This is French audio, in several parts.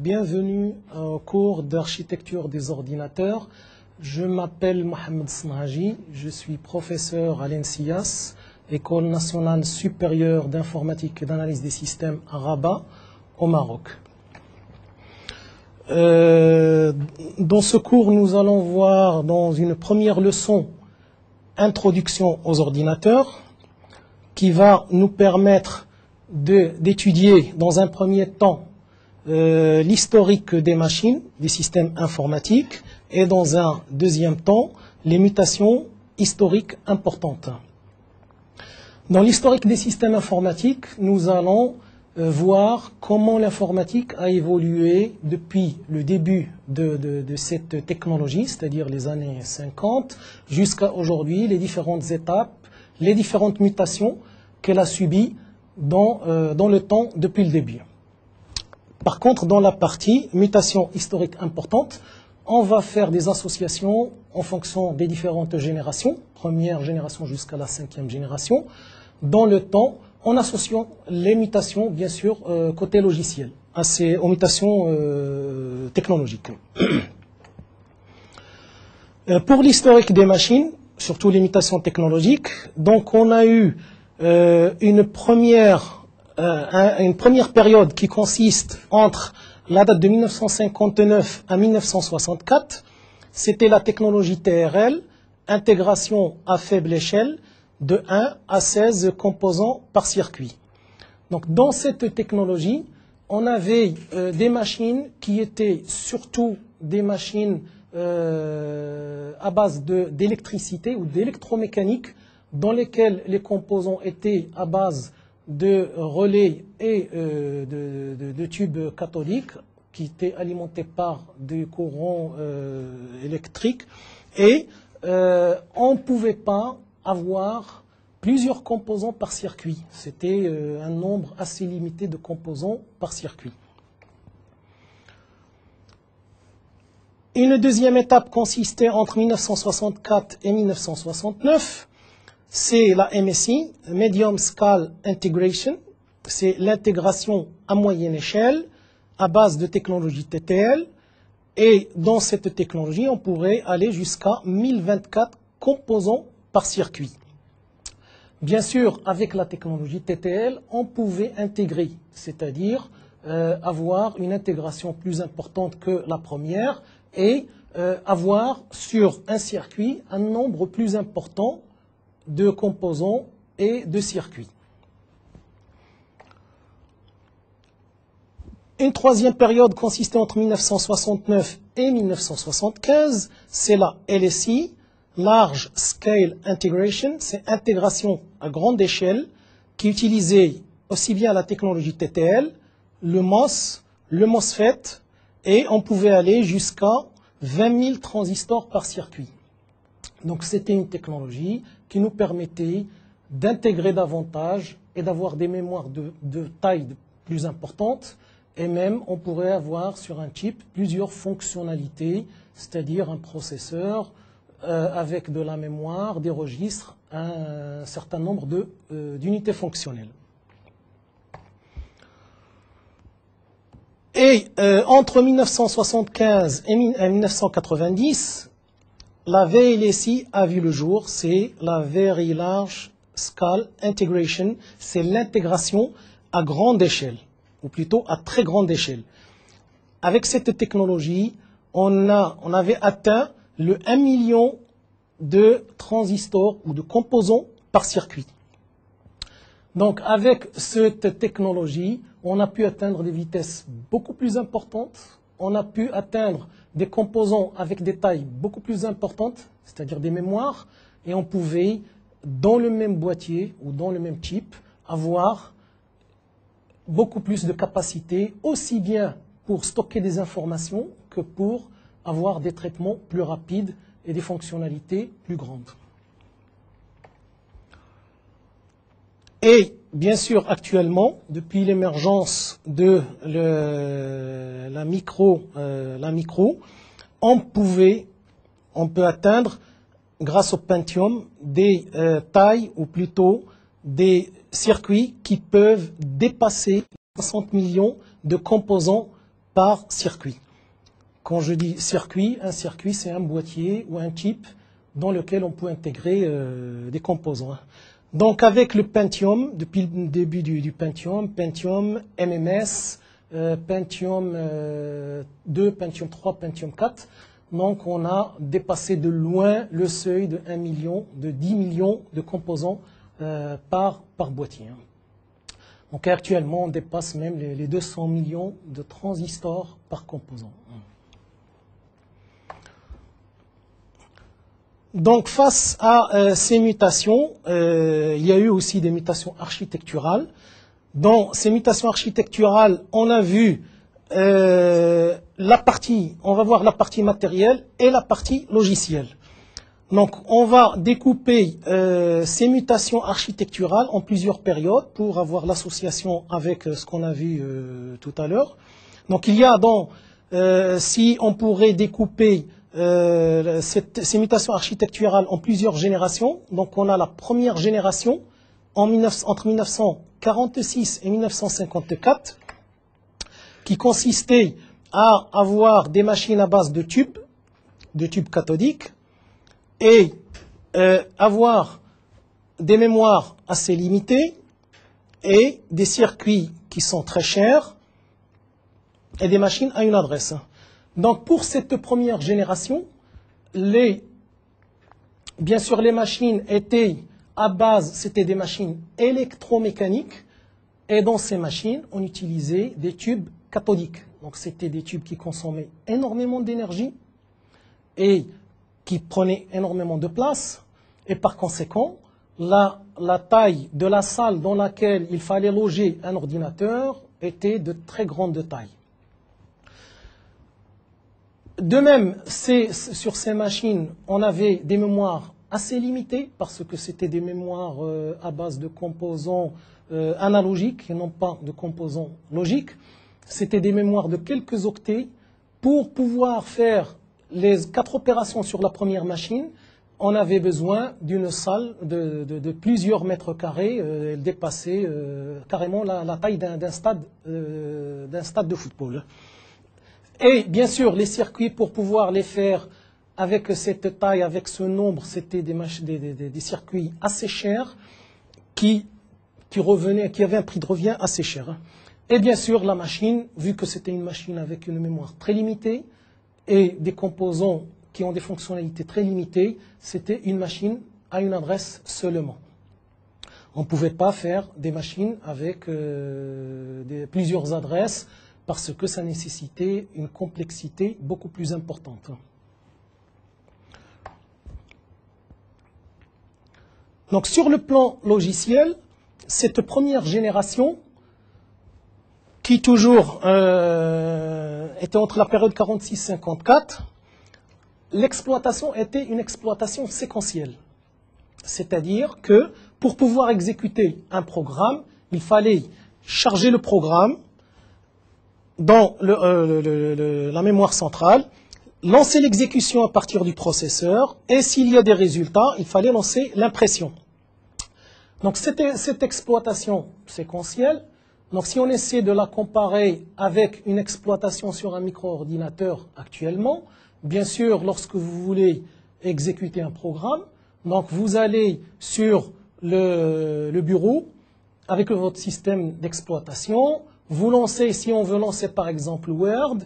bienvenue au cours d'architecture des ordinateurs. Je m'appelle Mohamed Snahaji, je suis professeur à l'ENSIAS, École nationale supérieure d'informatique et d'analyse des systèmes à Rabat, au Maroc. Dans ce cours, nous allons voir dans une première leçon Introduction aux ordinateurs, qui va nous permettre d'étudier dans un premier temps l'historique des machines, des systèmes informatiques, et dans un deuxième temps, les mutations historiques importantes. Dans l'historique des systèmes informatiques, nous allons voir comment l'informatique a évolué depuis le début de cette technologie, c'est-à-dire les années 50, jusqu'à aujourd'hui, les différentes étapes, les différentes mutations qu'elle a subies dans le temps depuis le début. Par contre, dans la partie mutation historique importante, on va faire des associations en fonction des différentes générations, première génération jusqu'à la cinquième génération, dans le temps, en associant les mutations, bien sûr, côté logiciel, aux mutations technologiques. Pour l'historique des machines, surtout les mutations technologiques, donc on a eu une première période qui consiste entre la date de 1959 à 1964, c'était la technologie TRL, intégration à faible échelle, de 1 à 16 composants par circuit. Donc dans cette technologie, on avait des machines qui étaient surtout des machines à base d'électricité ou d'électromécanique, dans lesquelles les composants étaient à base de relais et de tubes cathodiques qui étaient alimentés par des courants électriques, et on ne pouvait pas avoir plusieurs composants par circuit. C'était un nombre assez limité de composants par circuit. Une deuxième étape consistait entre 1964 et 1969. C'est la MSI, Medium Scale Integration. C'est l'intégration à moyenne échelle à base de technologie TTL. Et dans cette technologie, on pourrait aller jusqu'à 1024 composants par circuit. Bien sûr, avec la technologie TTL, on pouvait intégrer, c'est-à-dire avoir une intégration plus importante que la première et avoir sur un circuit un nombre plus important de composants et de circuits. Une troisième période consistait entre 1969 et 1975, c'est la LSI, Large Scale Integration, c'est intégration à grande échelle, qui utilisait aussi bien la technologie TTL, le MOS, le MOSFET, et on pouvait aller jusqu'à 20 000 transistors par circuit. Donc c'était une technologie qui nous permettait d'intégrer davantage et d'avoir des mémoires de taille plus importante, et même on pourrait avoir sur un chip plusieurs fonctionnalités, c'est-à-dire un processeur avec de la mémoire, des registres, un certain nombre d'unités fonctionnelles. Et entre 1975 et 1990, la VLSI a vu le jour, c'est la Very Large Scale Integration, c'est l'intégration à grande échelle, ou plutôt à très grande échelle. Avec cette technologie, on avait atteint le 1 million de transistors ou de composants par circuit. Donc avec cette technologie, on a pu atteindre des vitesses beaucoup plus importantes, on a pu atteindre des composants avec des tailles beaucoup plus importantes, c'est-à-dire des mémoires, et on pouvait, dans le même boîtier ou dans le même chip, avoir beaucoup plus de capacité, aussi bien pour stocker des informations que pour avoir des traitements plus rapides et des fonctionnalités plus grandes. Et bien sûr, actuellement, depuis l'émergence de la micro, on peut atteindre, grâce au Pentium, des tailles, ou plutôt des circuits qui peuvent dépasser 60 millions de composants par circuit. Quand je dis circuit, un circuit c'est un boîtier ou un chip dans lequel on peut intégrer des composants. Donc avec le Pentium, depuis le début du Pentium, MMS, Pentium 2, Pentium 3, Pentium 4, donc on a dépassé de loin le seuil de 1 million, de 10 millions de composants par boîtier. Donc actuellement on dépasse même les 200 millions de transistors par composant. Donc face à ces mutations, il y a eu aussi des mutations architecturales. Dans ces mutations architecturales, on a vu on va voir la partie matérielle et la partie logicielle. Donc on va découper ces mutations architecturales en plusieurs périodes pour avoir l'association avec ce qu'on a vu tout à l'heure. Donc il y a si on pourrait découper ces mutations architecturales en plusieurs générations. Donc on a la première génération entre 1946 et 1954 qui consistait à avoir des machines à base de tubes cathodiques et avoir des mémoires assez limitées et des circuits qui sont très chers et des machines à une adresse. Donc pour cette première génération, bien sûr les machines étaient à base, c'était des machines électromécaniques et dans ces machines on utilisait des tubes cathodiques. Donc c'était des tubes qui consommaient énormément d'énergie et qui prenaient énormément de place et par conséquent la taille de la salle dans laquelle il fallait loger un ordinateur était de très grande taille. De même, sur ces machines, on avait des mémoires assez limitées parce que c'était des mémoires à base de composants analogiques et non pas de composants logiques. C'était des mémoires de quelques octets. Pour pouvoir faire les 4 opérations sur la première machine, on avait besoin d'une salle de plusieurs mètres carrés. Elle dépassait carrément la taille d'un stade de football. Et bien sûr, les circuits, pour pouvoir les faire avec cette taille, avec ce nombre, c'était des circuits assez chers qui avaient un prix de revient assez cher. Et bien sûr, la machine, vu que c'était une machine avec une mémoire très limitée et des composants qui ont des fonctionnalités très limitées, c'était une machine à une adresse seulement. On ne pouvait pas faire des machines avec plusieurs adresses, parce que ça nécessitait une complexité beaucoup plus importante. Donc sur le plan logiciel, cette première génération, qui toujours était entre la période 46-54, l'exploitation était une exploitation séquentielle. C'est-à-dire que pour pouvoir exécuter un programme, il fallait charger le programme dans la mémoire centrale, lancer l'exécution à partir du processeur, et s'il y a des résultats, il fallait lancer l'impression. Donc cette exploitation séquentielle, donc si on essaie de la comparer avec une exploitation sur un micro-ordinateur actuellement, bien sûr, lorsque vous voulez exécuter un programme, donc vous allez sur le bureau avec votre système d'exploitation. Vous lancez, si on veut lancer par exemple Word,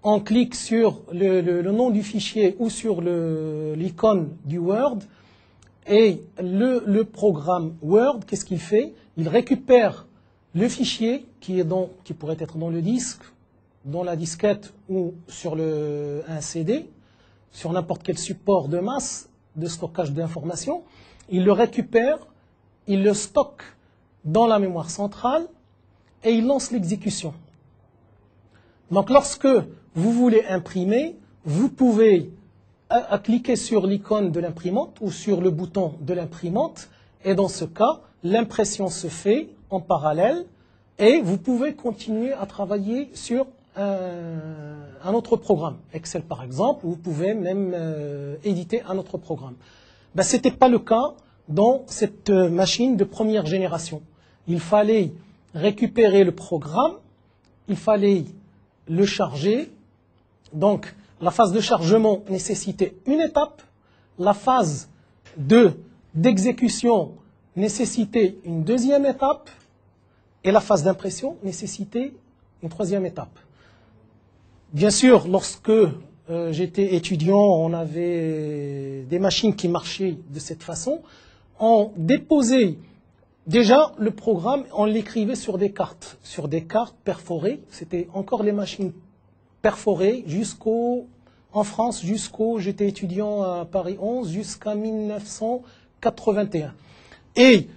on clique sur le nom du fichier ou sur l'icône du Word et le programme Word, qu'est-ce qu'il fait? Il récupère le fichier qui pourrait être dans le disque, dans la disquette ou sur un CD, sur n'importe quel support de masse de stockage d'informations. Il le récupère, il le stocke dans la mémoire centrale et il lance l'exécution. Donc lorsque vous voulez imprimer, vous pouvez cliquer sur l'icône de l'imprimante ou sur le bouton de l'imprimante et dans ce cas, l'impression se fait en parallèle et vous pouvez continuer à travailler sur un autre programme. Excel par exemple, vous pouvez même éditer un autre programme. Ce n'était pas le cas dans cette machine de première génération. Il fallait récupérer le programme, il fallait le charger. Donc, la phase de chargement nécessitait une étape. La phase d'exécution nécessitait une deuxième étape. Et la phase d'impression nécessitait une troisième étape. Bien sûr, lorsque j'étais étudiant, on avait des machines qui marchaient de cette façon. On déposait déjà le programme, on l'écrivait sur des cartes perforées. C'était encore les machines perforées en France, j'étais étudiant à Paris 11, jusqu'à 1981. Et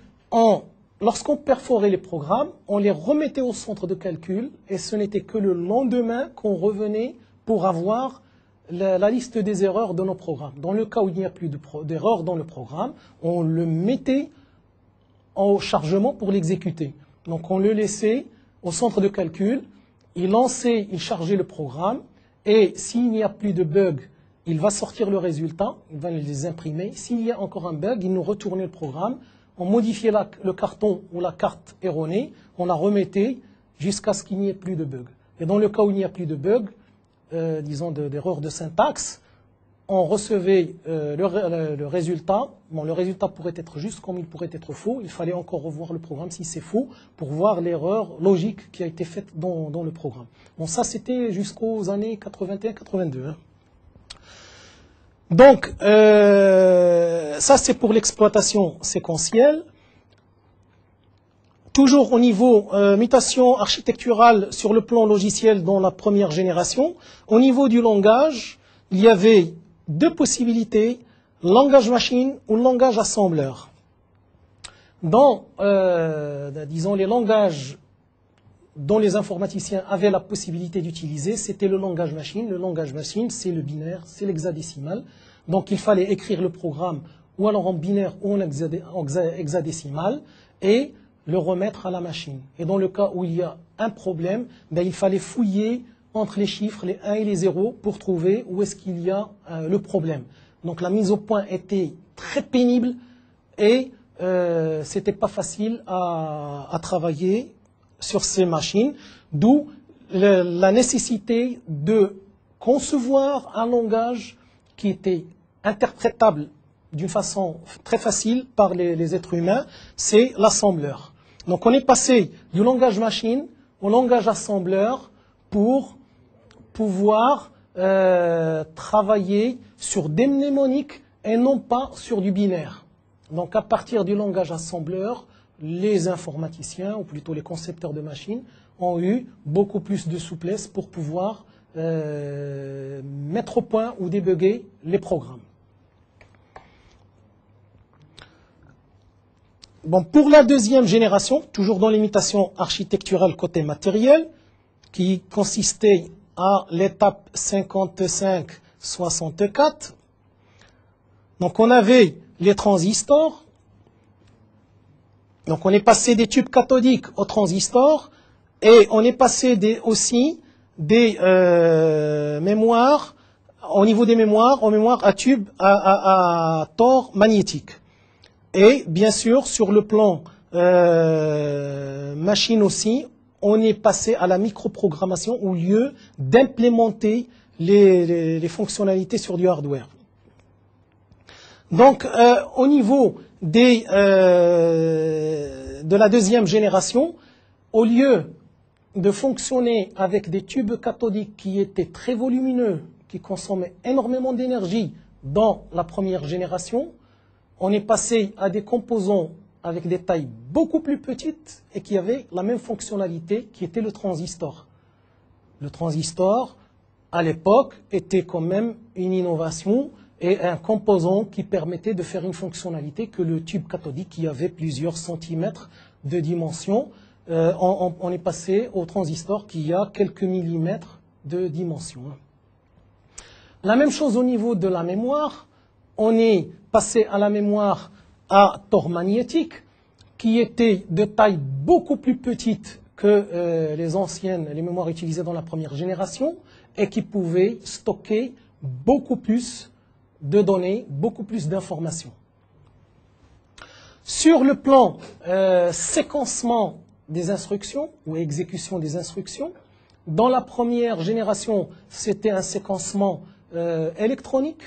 lorsqu'on perforait les programmes, on les remettait au centre de calcul et ce n'était que le lendemain qu'on revenait pour avoir la liste des erreurs de nos programmes. Dans le cas où il n'y a plus d'erreurs dans le programme, on le mettait au chargement pour l'exécuter. Donc on le laissait au centre de calcul, il chargeait le programme et s'il n'y a plus de bug, il va sortir le résultat, il va les imprimer. S'il y a encore un bug, il nous retournait le programme. On modifiait le carton ou la carte erronée, on la remettait jusqu'à ce qu'il n'y ait plus de bug. Et dans le cas où il n'y a plus de bug, disons d'erreur de syntaxe, on recevait le résultat. Bon, le résultat pourrait être juste comme il pourrait être faux. Il fallait encore revoir le programme si c'est faux pour voir l'erreur logique qui a été faite dans le programme. Bon, ça c'était jusqu'aux années 81-82. Donc, ça c'est pour l'exploitation séquentielle. Toujours au niveau mutation architecturale sur le plan logiciel dans la première génération. Au niveau du langage, il y avait deux possibilités, langage machine ou langage assembleur. Dans, disons, les langages dont les informaticiens avaient la possibilité d'utiliser, c'était le langage machine. Le langage machine, c'est le binaire, c'est l'hexadécimal. Donc il fallait écrire le programme ou alors en binaire ou en hexadécimal et le remettre à la machine. Et dans le cas où il y a un problème, il fallait fouiller entre les chiffres, les 1 et les 0, pour trouver où est-ce qu'il y a le problème. Donc la mise au point était très pénible et c'était pas facile à travailler sur ces machines, d'où la nécessité de concevoir un langage qui était interprétable d'une façon très facile par les êtres humains, c'est l'assembleur. Donc on est passé du langage machine au langage assembleur pour pouvoir travailler sur des mnémoniques et non pas sur du binaire. Donc à partir du langage assembleur, les informaticiens, ou plutôt les concepteurs de machines, ont eu beaucoup plus de souplesse pour pouvoir mettre au point ou débugger les programmes. Bon, pour la deuxième génération, toujours dans l'imitation architecturale côté matériel, qui consistait à l'étape 55-64, donc on avait les transistors. Donc on est passé des tubes cathodiques aux transistors et on est passé aussi des mémoires, au niveau des mémoires, aux mémoires à tubes à tore magnétique. Et bien sûr, sur le plan machine aussi, on est passé à la microprogrammation au lieu d'implémenter les fonctionnalités sur du hardware. Donc, au niveau de la deuxième génération, au lieu de fonctionner avec des tubes cathodiques qui étaient très volumineux, qui consommaient énormément d'énergie dans la première génération, on est passé à des composants avec des tailles beaucoup plus petites et qui avaient la même fonctionnalité qui était le transistor. Le transistor, à l'époque, était quand même une innovation et un composant qui permettait de faire une fonctionnalité que le tube cathodique qui avait plusieurs centimètres de dimension. On est passé au transistor qui a quelques millimètres de dimension. La même chose au niveau de la mémoire. On est passé à la mémoire à tore magnétique qui était de taille beaucoup plus petite que les mémoires utilisées dans la première génération et qui pouvaient stocker beaucoup plus de données, beaucoup plus d'informations. Sur le plan séquencement des instructions ou exécution des instructions, Dans la première génération, c'était un séquencement électronique,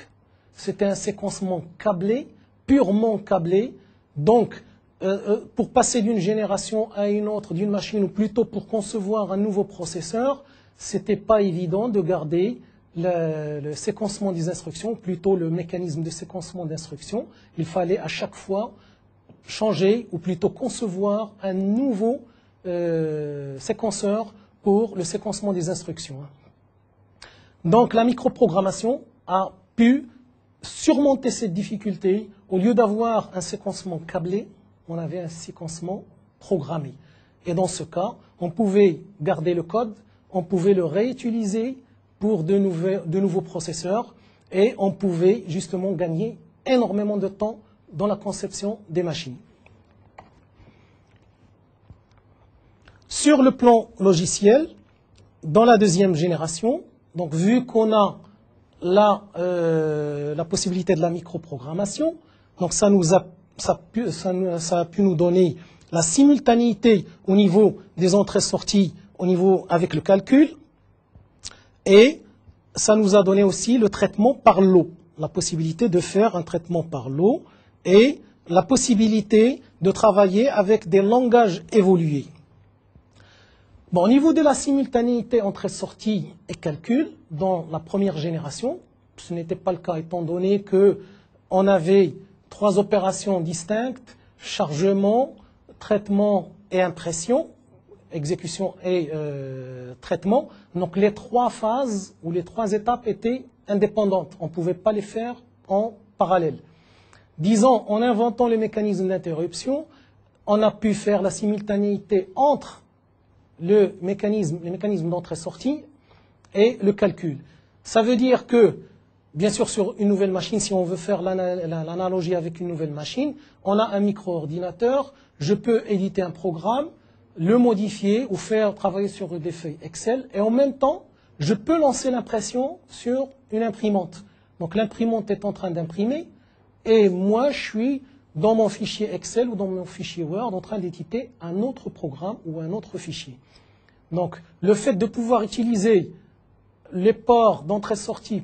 c'était un séquencement câblé, purement câblé. Donc, pour passer d'une génération à une autre, d'une machine, ou plutôt pour concevoir un nouveau processeur, ce n'était pas évident de garder le séquencement des instructions, plutôt le mécanisme de séquencement d'instructions. Il fallait à chaque fois changer, ou plutôt concevoir un nouveau séquenceur pour le séquencement des instructions. Donc la microprogrammation a pu surmonter cette difficulté. Au lieu d'avoir un séquencement câblé, on avait un séquencement programmé. Et dans ce cas, on pouvait garder le code, on pouvait le réutiliser pour de nouveaux processeurs et on pouvait justement gagner énormément de temps dans la conception des machines. Sur le plan logiciel, dans la deuxième génération, donc vu qu'on a la possibilité de la microprogrammation, donc ça a pu nous donner la simultanéité au niveau des entrées-sorties, avec le calcul, et ça nous a donné aussi le traitement par lot, la possibilité de faire un traitement par lot et la possibilité de travailler avec des langages évolués. Bon, au niveau de la simultanéité entre sortie et calcul, dans la première génération, ce n'était pas le cas étant donné qu'on avait 3 opérations distinctes, chargement, traitement et impression, exécution et traitement. Donc les 3 phases ou les 3 étapes étaient indépendantes. On ne pouvait pas les faire en parallèle. Disons, en inventant les mécanismes d'interruption, on a pu faire la simultanéité entre les mécanismes d'entrée-sortie et le calcul. Ça veut dire que, bien sûr, sur une nouvelle machine, si on veut faire l'analogie avec une nouvelle machine, on a un micro-ordinateur, je peux éditer un programme, le modifier ou faire travailler sur des feuilles Excel, et en même temps, je peux lancer l'impression sur une imprimante. Donc l'imprimante est en train d'imprimer, et moi je suis dans mon fichier Excel ou dans mon fichier Word en train d'éditer un autre programme ou un autre fichier. Donc le fait de pouvoir utiliser les ports d'entrée-sortie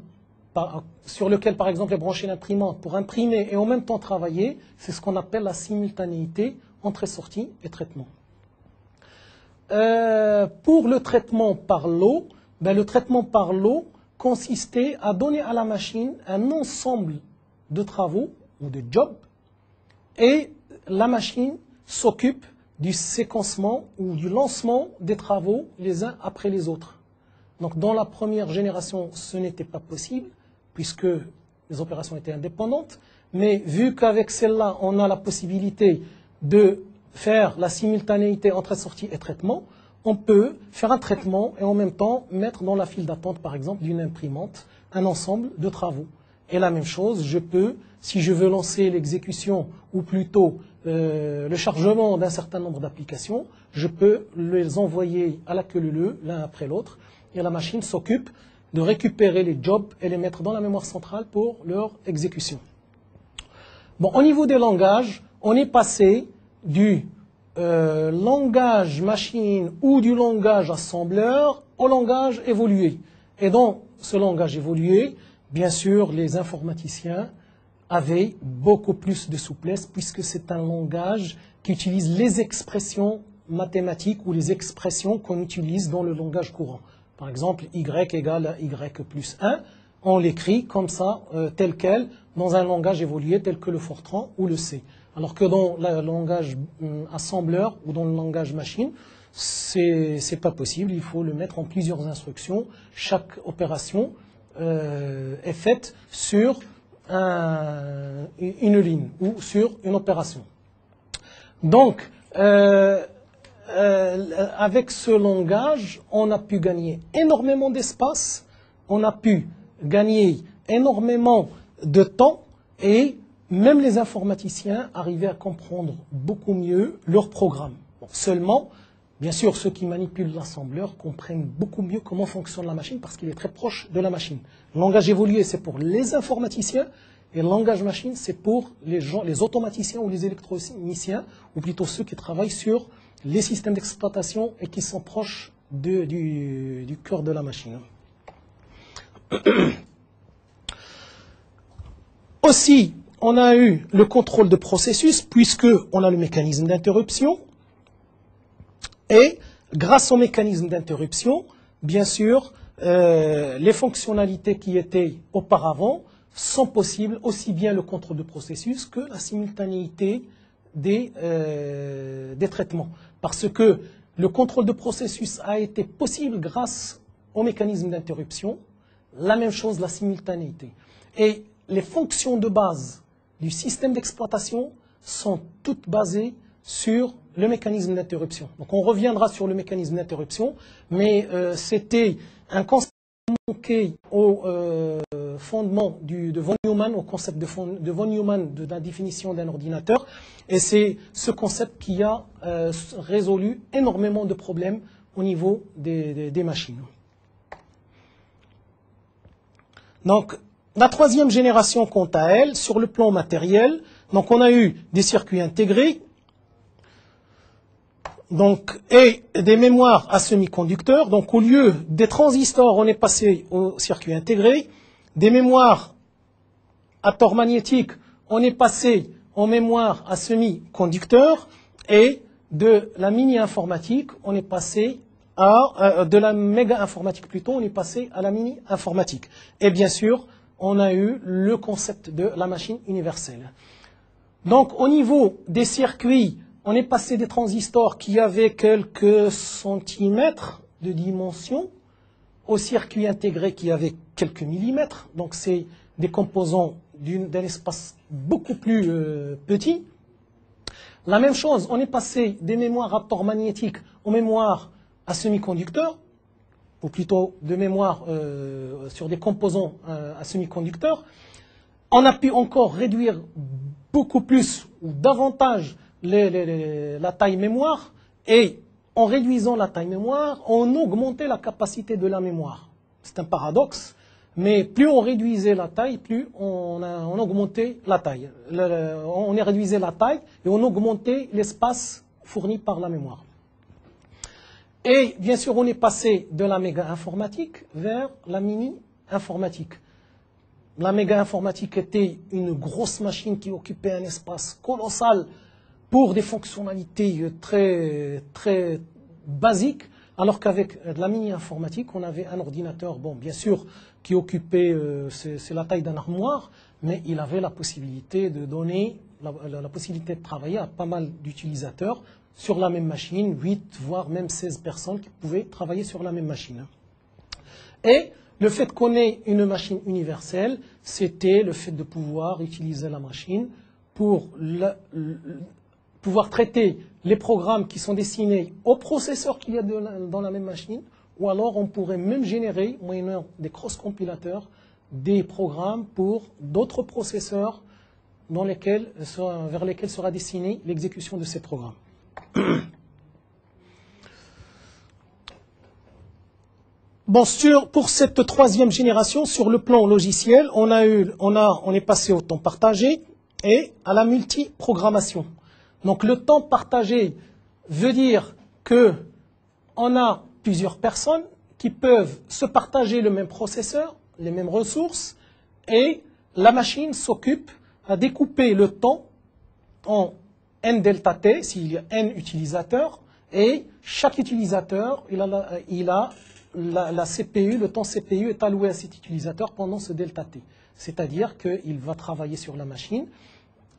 sur lequel par exemple est branchée l'imprimante pour imprimer et en même temps travailler, c'est ce qu'on appelle la simultanéité entrée-sortie et traitement. Pour le traitement par lot, le traitement par lot consistait à donner à la machine un ensemble de travaux ou de jobs et la machine s'occupe du séquencement ou du lancement des travaux les uns après les autres. Donc dans la première génération, ce n'était pas possible puisque les opérations étaient indépendantes, mais vu qu'avec celle-là, on a la possibilité de faire la simultanéité entre sortie et traitement, on peut faire un traitement et en même temps mettre dans la file d'attente, par exemple, d'une imprimante, un ensemble de travaux. Et la même chose, je peux, si je veux lancer l'exécution ou plutôt le chargement d'un certain nombre d'applications, je peux les envoyer à la queue leu l'un après l'autre et la machine s'occupe de récupérer les jobs et les mettre dans la mémoire centrale pour leur exécution. Bon, au niveau des langages, on est passé du langage machine ou du langage assembleur au langage évolué. Et dans ce langage évolué, bien sûr, les informaticiens avaient beaucoup plus de souplesse puisque c'est un langage qui utilise les expressions mathématiques ou les expressions qu'on utilise dans le langage courant. Par exemple, y égale à y plus 1, on l'écrit comme ça, tel quel, dans un langage évolué tel que le Fortran ou le C. Alors que dans le langage assembleur ou dans le langage machine, c'est pas possible, il faut le mettre en plusieurs instructions. Chaque opération est faite sur une ligne ou sur une opération. Donc, avec ce langage, on a pu gagner énormément d'espace, on a pu gagner énormément de temps et même les informaticiens arrivaient à comprendre beaucoup mieux leur programme. Bon, seulement, bien sûr, ceux qui manipulent l'assembleur comprennent beaucoup mieux comment fonctionne la machine parce qu'il est très proche de la machine. Le langage évolué, c'est pour les informaticiens et le langage machine, c'est pour les automaticiens ou les électroniciens, ou plutôt ceux qui travaillent sur les systèmes d'exploitation et qui sont proches du cœur de la machine. Aussi, on a eu le contrôle de processus, puisqu'on a le mécanisme d'interruption. Et grâce au mécanisme d'interruption, bien sûr, les fonctionnalités qui étaient auparavant sont possibles, aussi bien le contrôle de processus que la simultanéité des traitements. Parce que le contrôle de processus a été possible grâce au mécanisme d'interruption. La même chose, la simultanéité. Et les fonctions de base du système d'exploitation sont toutes basées sur le mécanisme d'interruption. Donc on reviendra sur le mécanisme d'interruption, mais c'était un concept manqué au fondement de von Neumann, au concept de von Neumann de la définition d'un ordinateur, et c'est ce concept qui a résolu énormément de problèmes au niveau des machines. Donc, la troisième génération, quant à elle, sur le plan matériel, donc on a eu des circuits intégrés, donc, et des mémoires à semi-conducteurs. Donc, au lieu des transistors, on est passé au circuit intégré. Des mémoires à tore magnétique, on est passé en mémoire à semi-conducteurs. Et de la mini-informatique, on est passé de la méga-informatique plutôt, on est passé à la mini-informatique. Et bien sûr, on a eu le concept de la machine universelle. Donc, au niveau des circuits, on est passé des transistors qui avaient quelques centimètres de dimension aux circuits intégrés qui avaient quelques millimètres. Donc, c'est des composants d'un espace beaucoup plus petit. La même chose, on est passé des mémoires à tore magnétique aux mémoires à semi-conducteurs, ou plutôt de mémoire sur des composants à semi-conducteurs. On a pu encore réduire beaucoup plus ou davantage la taille mémoire, et en réduisant la taille mémoire, on augmentait la capacité de la mémoire. C'est un paradoxe, mais plus on réduisait la taille, plus on augmentait la taille. On réduisait la taille et on augmentait l'espace fourni par la mémoire. Et bien sûr, on est passé de la méga-informatique vers la mini-informatique. La méga-informatique était une grosse machine qui occupait un espace colossal pour des fonctionnalités très, très basiques, alors qu'avec la mini-informatique, on avait un ordinateur, bon, bien sûr, qui occupait, c'est la taille d'un armoire, mais il avait la possibilité de donner, la possibilité de travailler à pas mal d'utilisateurs sur la même machine, 8, voire même 16 personnes qui pouvaient travailler sur la même machine. Et le fait qu'on ait une machine universelle, c'était le fait de pouvoir utiliser la machine pour pouvoir traiter les programmes qui sont destinés au processeur qu'il y a dans la même machine, ou alors on pourrait même générer, moyennant des cross-compilateurs, des programmes pour d'autres processeurs vers lesquels sera destinée l'exécution de ces programmes. Bon, pour cette troisième génération, sur le plan logiciel, on est passé au temps partagé et à la multiprogrammation. Donc le temps partagé veut dire qu'on a plusieurs personnes qui peuvent se partager le même processeur, les mêmes ressources, et la machine s'occupe à découper le temps en n delta t, s'il y a n utilisateurs, et chaque utilisateur, il a la CPU, le temps CPU est alloué à cet utilisateur pendant ce delta t. C'est-à-dire qu'il va travailler sur la machine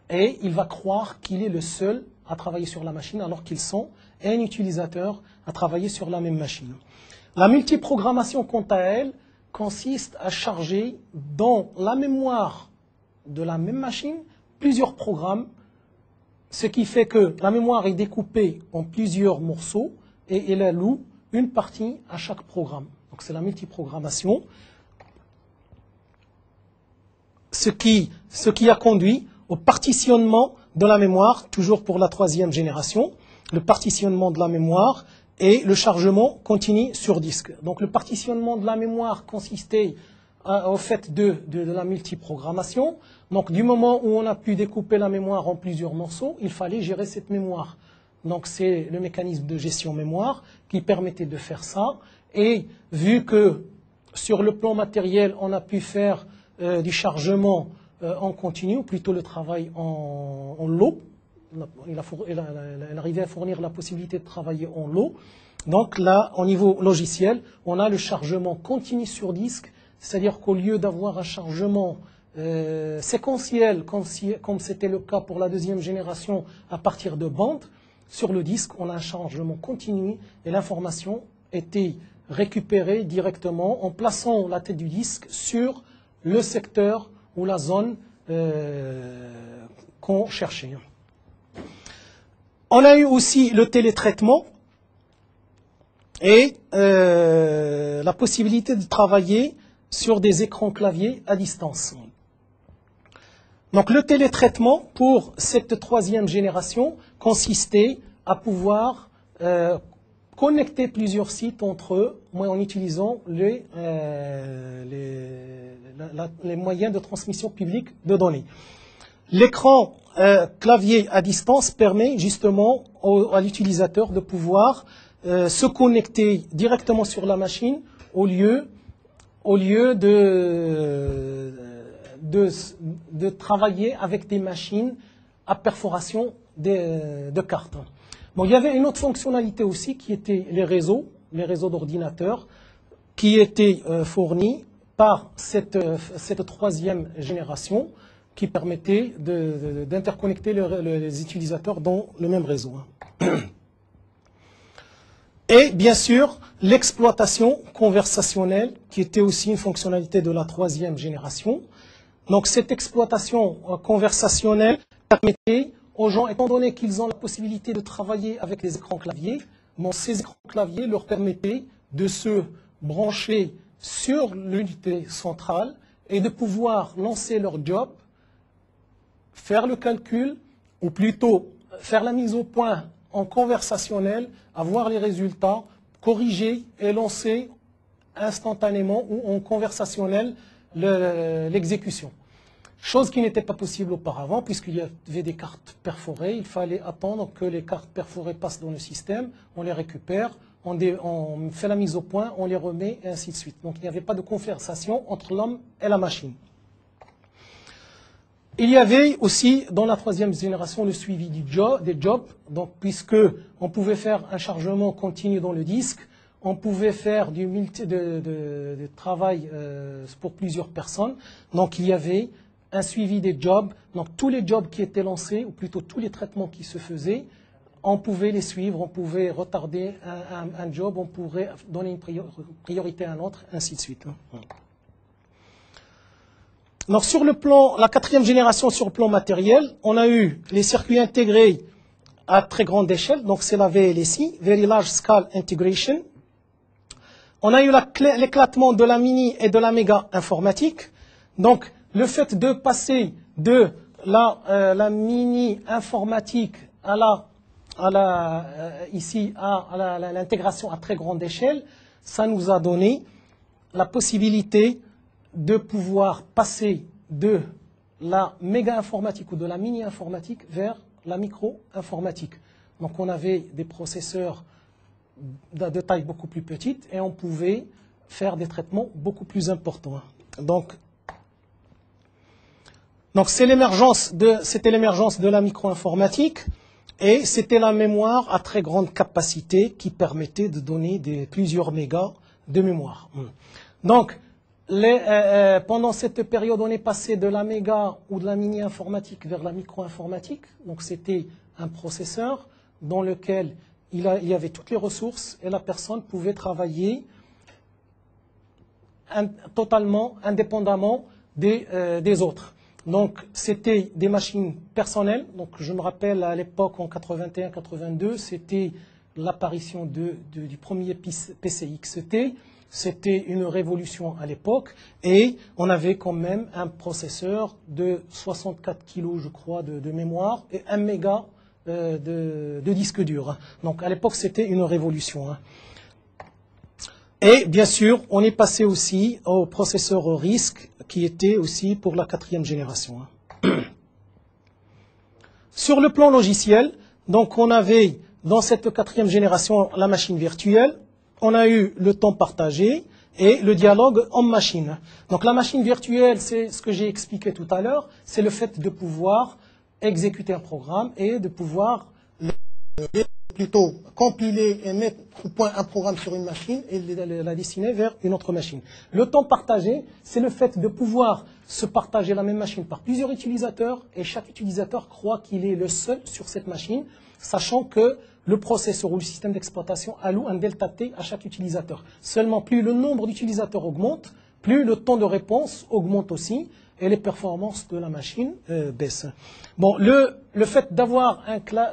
et il va croire qu'il est le seul à travailler sur la machine alors qu'ils sont n utilisateurs à travailler sur la même machine. La multiprogrammation, quant à elle, consiste à charger dans la mémoire de la même machine plusieurs programmes, ce qui fait que la mémoire est découpée en plusieurs morceaux et elle alloue une partie à chaque programme. Donc c'est la multiprogrammation, ce qui a conduit au partitionnement de la mémoire, toujours pour la troisième génération, le partitionnement de la mémoire et le chargement continu sur disque. Donc le partitionnement de la mémoire consistait au fait de la multiprogrammation. Donc du moment où on a pu découper la mémoire en plusieurs morceaux, il fallait gérer cette mémoire Donc c'est le mécanisme de gestion mémoire qui permettait de faire ça. Et vu que sur le plan matériel, on a pu faire du chargement en continu, ou plutôt le travail en lot, il arrivait à fournir la possibilité de travailler en lot. Donc là, au niveau logiciel, on a le chargement continu sur disque, c'est-à-dire qu'au lieu d'avoir un chargement séquentiel, comme c'était le cas pour la deuxième génération à partir de bandes, sur le disque, on a un chargement continu et l'information était récupérée directement en plaçant la tête du disque sur le secteur ou la zone qu'on cherchait. On a eu aussi le télétraitement et la possibilité de travailler sur des écrans claviers à distance. Donc le télétraitement pour cette troisième génération consistait à pouvoir connecter plusieurs sites entre eux en utilisant les moyens de transmission publique de données. L'écran clavier à distance permet justement à l'utilisateur de pouvoir se connecter directement sur la machine au lieu de travailler avec des machines à perforation de cartes. Bon, il y avait une autre fonctionnalité aussi qui était les réseaux d'ordinateurs qui étaient fournis par cette troisième génération qui permettait d'interconnecter les utilisateurs dans le même réseau. Et bien sûr, l'exploitation conversationnelle, qui était aussi une fonctionnalité de la troisième génération. Donc cette exploitation conversationnelle permettait aux gens, étant donné qu'ils ont la possibilité de travailler avec les écrans claviers, ces écrans claviers leur permettaient de se brancher sur l'unité centrale et de pouvoir lancer leur job, faire le calcul, ou plutôt faire la mise au point en conversationnel, avoir les résultats, corriger et lancer instantanément ou en conversationnel l'exécution. Chose qui n'était pas possible auparavant puisqu'il y avait des cartes perforées. Il fallait attendre que les cartes perforées passent dans le système, on les récupère, on fait la mise au point, on les remet et ainsi de suite. Donc il n'y avait pas de conversation entre l'homme et la machine. Il y avait aussi dans la troisième génération le suivi des jobs, donc puisque on pouvait faire un chargement continu dans le disque, on pouvait faire du travail pour plusieurs personnes, donc il y avait un suivi des jobs, donc tous les jobs qui étaient lancés, ou plutôt tous les traitements qui se faisaient, on pouvait les suivre, on pouvait retarder un job, on pourrait donner une priorité à un autre, ainsi de suite. Donc sur le plan, la quatrième génération sur le plan matériel, on a eu les circuits intégrés à très grande échelle, donc c'est la VLSI, Very Large Scale Integration. On a eu l'éclatement de la mini et de la méga informatique. Donc le fait de passer de la mini informatique à l'intégration à très grande échelle, ça nous a donné la possibilité de pouvoir passer de la méga-informatique ou de la mini-informatique vers la micro-informatique. Donc on avait des processeurs de taille beaucoup plus petite et on pouvait faire des traitements beaucoup plus importants. Donc c'était l'émergence de la micro-informatique et c'était la mémoire à très grande capacité qui permettait de donner plusieurs mégas de mémoire. Donc pendant cette période, on est passé de la méga ou de la mini-informatique vers la micro-informatique. Donc c'était un processeur dans lequel il y avait toutes les ressources et la personne pouvait travailler totalement indépendamment des autres. Donc c'était des machines personnelles. Donc je me rappelle à l'époque en 81-82, c'était l'apparition du premier PC XT. C'était une révolution à l'époque et on avait quand même un processeur de 64 kg, je crois, de mémoire et 1 méga de disque dur. Donc à l'époque, c'était une révolution. Et bien sûr, on est passé aussi au processeur RISC qui était aussi pour la quatrième génération. Sur le plan logiciel, donc on avait dans cette quatrième génération, la machine virtuelle, on a eu le temps partagé et le dialogue homme-machine. Donc la machine virtuelle, c'est ce que j'ai expliqué tout à l'heure, c'est le fait de pouvoir exécuter un programme et de pouvoir plutôt compiler et mettre au point un programme sur une machine et la dessiner vers une autre machine. Le temps partagé, c'est le fait de pouvoir se partager la même machine par plusieurs utilisateurs et chaque utilisateur croit qu'il est le seul sur cette machine, sachant que le processeur ou le système d'exploitation alloue un delta T à chaque utilisateur. Seulement, plus le nombre d'utilisateurs augmente, plus le temps de réponse augmente aussi et les performances de la machine baissent. Bon, le fait d'avoir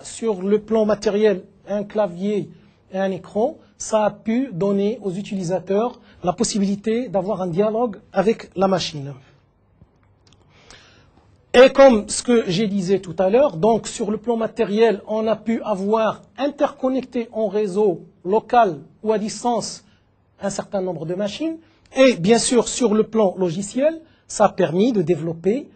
sur le plan matériel un clavier et un écran, ça a pu donner aux utilisateurs la possibilité d'avoir un dialogue avec la machine. Et comme ce que j'ai disais tout à l'heure, donc sur le plan matériel, on a pu avoir interconnecté en réseau local ou à distance un certain nombre de machines. Et bien sûr, sur le plan logiciel, ça a permis de développer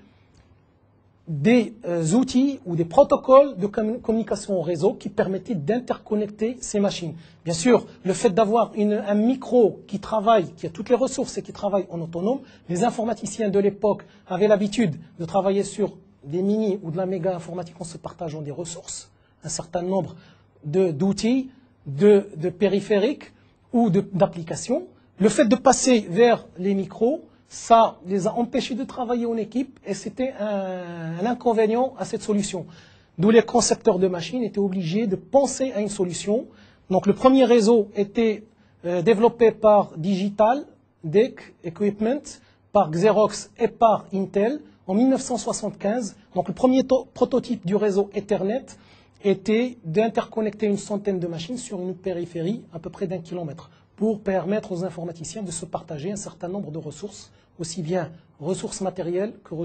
des outils ou des protocoles de communication au réseau qui permettaient d'interconnecter ces machines. Bien sûr, le fait d'avoir un micro qui travaille, qui a toutes les ressources et qui travaille en autonome, les informaticiens de l'époque avaient l'habitude de travailler sur des mini ou de la méga informatique en se partageant des ressources, un certain nombre d'outils, de périphériques ou d'applications. Le fait de passer vers les micros, ça les a empêchés de travailler en équipe et c'était un inconvénient à cette solution. D'où les concepteurs de machines étaient obligés de penser à une solution. Donc le premier réseau était développé par Digital DEC Equipment, par Xerox et par Intel en 1975. Donc le premier prototype du réseau Ethernet était d'interconnecter une centaine de machines sur une périphérie à peu près d'1 kilomètre, pour permettre aux informaticiens de se partager un certain nombre de ressources, aussi bien ressources matérielles que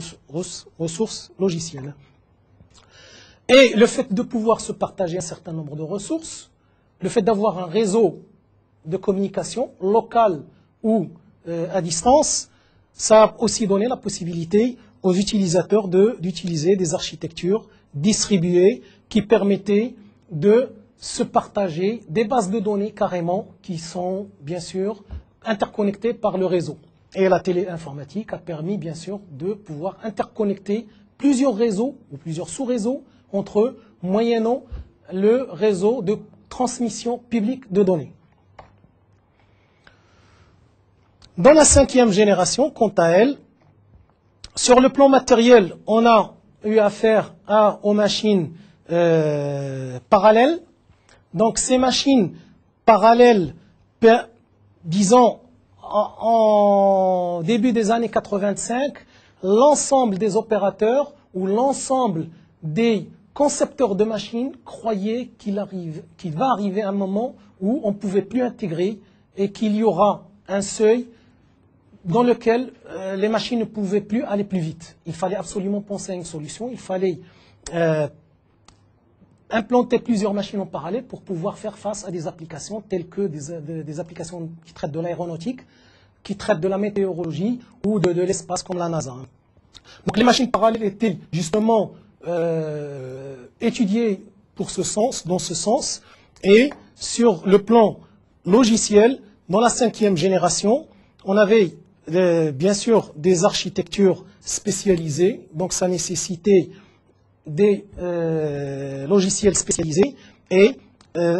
ressources logicielles. Et le fait de pouvoir se partager un certain nombre de ressources, le fait d'avoir un réseau de communication local ou à distance, ça a aussi donné la possibilité aux utilisateurs d'utiliser des architectures distribuées qui permettaient de se partager des bases de données carrément qui sont bien sûr interconnectées par le réseau. Et la téléinformatique a permis bien sûr de pouvoir interconnecter plusieurs réseaux ou plusieurs sous-réseaux entre eux, moyennant le réseau de transmission publique de données. Dans la 5e génération, quant à elle, sur le plan matériel, on a eu affaire aux machines parallèles. Donc ces machines parallèles, disons en début des années 85, l'ensemble des opérateurs ou l'ensemble des concepteurs de machines croyaient qu'il va arriver un moment où on ne pouvait plus intégrer et qu'il y aura un seuil dans lequel les machines ne pouvaient plus aller plus vite. Il fallait absolument penser à une solution, il fallait implanter plusieurs machines en parallèle pour pouvoir faire face à des applications telles que des applications qui traitent de l'aéronautique, qui traitent de la météorologie ou de l'espace comme la NASA. Donc les machines parallèles étaient justement étudiées dans ce sens, et sur le plan logiciel, dans la 5e génération, on avait bien sûr des architectures spécialisées, donc ça nécessitait des logiciels spécialisés et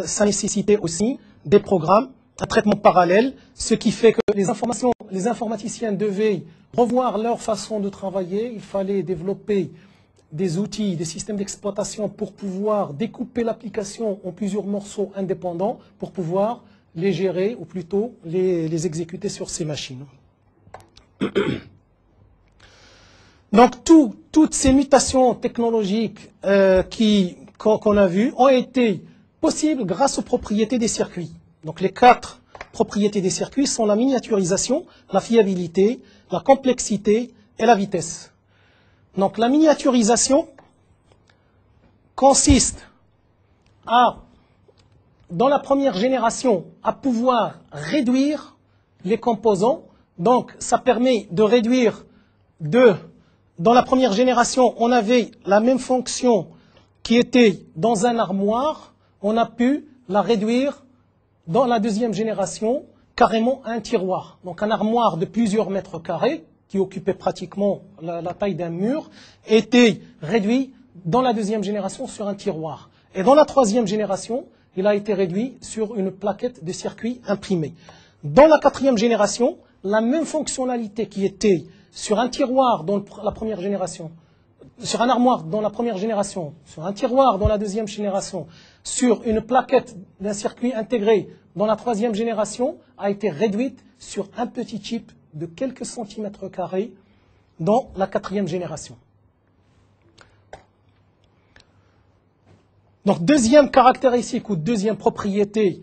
ça nécessitait aussi des programmes à traitement parallèle, ce qui fait que les informaticiens devaient revoir leur façon de travailler. Il fallait développer des outils, des systèmes d'exploitation pour pouvoir découper l'application en plusieurs morceaux indépendants pour pouvoir les gérer ou plutôt les exécuter sur ces machines. Donc toutes ces mutations technologiques qu'on a vues ont été possibles grâce aux propriétés des circuits. Donc les 4 propriétés des circuits sont la miniaturisation, la fiabilité, la complexité et la vitesse. Donc la miniaturisation consiste dans la première génération, à pouvoir réduire les composants. Donc ça permet de réduire dans la première génération, on avait la même fonction qui était dans un armoire. on a pu la réduire dans la deuxième génération carrément à un tiroir. Donc un armoire de plusieurs mètres carrés, qui occupait pratiquement la taille d'un mur, était réduit dans la deuxième génération sur un tiroir. Et dans la troisième génération, il a été réduit sur une plaquette de circuit imprimée. Dans la quatrième génération, la même fonctionnalité qui était sur un tiroir dans la première génération, sur un armoire dans la première génération, sur un tiroir dans la deuxième génération, sur une plaquette d'un circuit intégré dans la troisième génération, a été réduite sur un petit chip de quelques centimètres carrés dans la quatrième génération. Donc, deuxième caractéristique ou deuxième propriété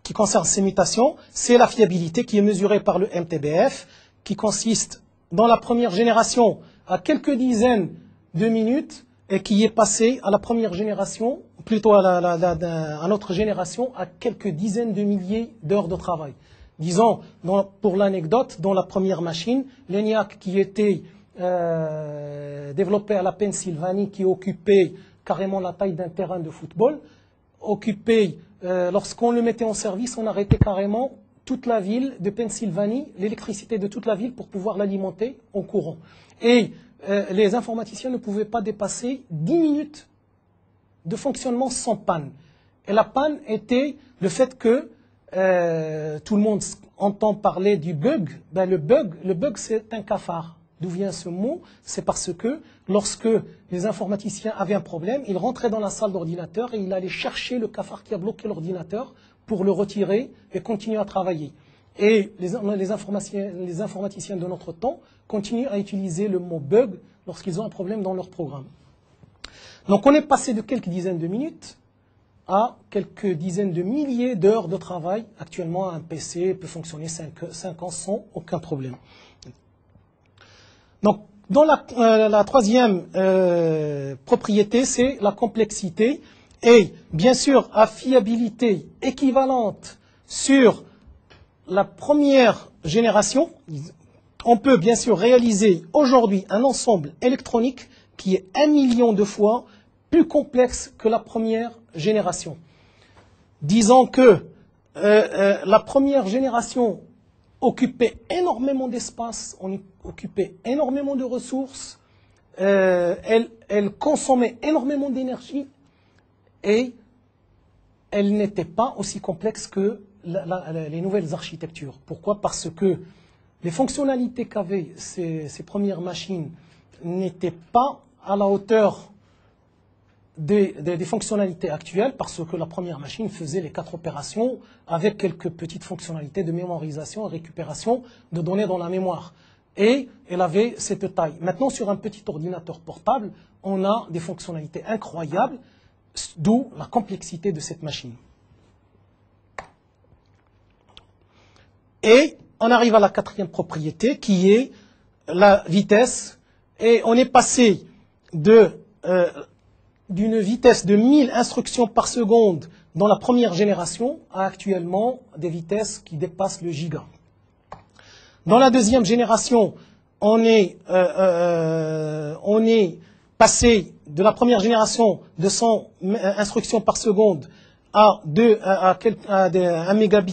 qui concerne ces mutations, c'est la fiabilité qui est mesurée par le MTBF, qui consiste dans la première génération à quelques dizaines de minutes et qui est passé à la première génération, plutôt à notre génération, à quelques dizaines de milliers d'heures de travail. Disons, pour l'anecdote, dans la première machine, l'ENIAC qui était développé à la Pennsylvanie, qui occupait carrément la taille d'un terrain de football, lorsqu'on le mettait en service, on arrêtait carrément toute la ville de Pennsylvanie, l'électricité de toute la ville pour pouvoir l'alimenter en courant. Et les informaticiens ne pouvaient pas dépasser 10 minutes de fonctionnement sans panne. Et la panne était le fait que tout le monde entend parler du bug. Ben, le bug c'est un cafard. D'où vient ce mot? C'est parce que lorsque les informaticiens avaient un problème, ils rentraient dans la salle d'ordinateur et ils allaient chercher le cafard qui a bloqué l'ordinateur pour le retirer et continuer à travailler. Et les informaticiens de notre temps continuent à utiliser le mot bug lorsqu'ils ont un problème dans leur programme. Donc on est passé de quelques dizaines de minutes à quelques dizaines de milliers d'heures de travail. Actuellement, un PC peut fonctionner 5 ans sans aucun problème. Donc, dans la troisième propriété, c'est la complexité. Et bien sûr, à fiabilité équivalente sur la première génération, on peut bien sûr réaliser aujourd'hui un ensemble électronique qui est 1 million de fois plus complexe que la première génération. Disons que la première génération occupait énormément d'espace, on occupait énormément de ressources, elle consommait énormément d'énergie et elle n'était pas aussi complexe que les nouvelles architectures. Pourquoi? Parce que les fonctionnalités qu'avaient ces premières machines n'étaient pas à la hauteur des fonctionnalités actuelles, parce que la première machine faisait les 4 opérations avec quelques petites fonctionnalités de mémorisation et récupération de données dans la mémoire. Et elle avait cette taille. Maintenant, sur un petit ordinateur portable, on a des fonctionnalités incroyables, d'où la complexité de cette machine. Et on arrive à la quatrième propriété, qui est la vitesse. Et on est passé d'une vitesse de 1000 instructions par seconde dans la première génération à actuellement des vitesses qui dépassent le giga. Dans la deuxième génération, on est passé de la première génération de 100 instructions par seconde à 1 méga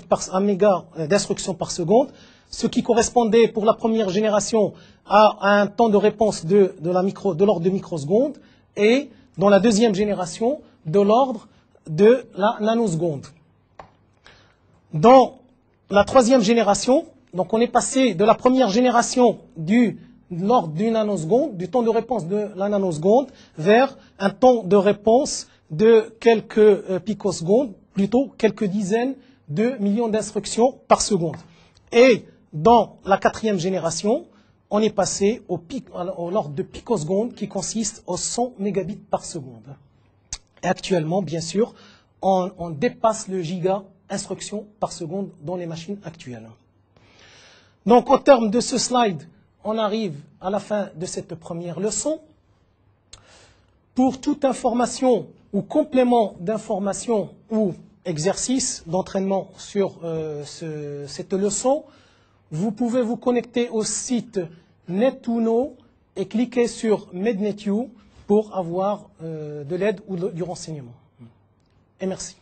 d'instructions par seconde, ce qui correspondait pour la première génération à un temps de réponse de l'ordre de microsecondes, et dans la deuxième génération, de l'ordre de la nanoseconde. Dans la troisième génération, donc on est passé de la première génération de l'ordre du nanoseconde, du temps de réponse de la nanoseconde, vers un temps de réponse de quelques picosecondes, plutôt quelques dizaines de millions d'instructions par seconde. Et dans la quatrième génération, on est passé au l'ordre de picoseconde qui consiste aux 100 mégabits par seconde. Et actuellement, bien sûr, on dépasse le giga instructions par seconde dans les machines actuelles. Donc, au terme de ce slide, on arrive à la fin de cette première leçon. Pour toute information ou complément d'information ou exercice d'entraînement sur cette leçon, vous pouvez vous connecter au site Net2Know et cliquer sur MedNetU pour avoir de l'aide ou du renseignement. Et merci.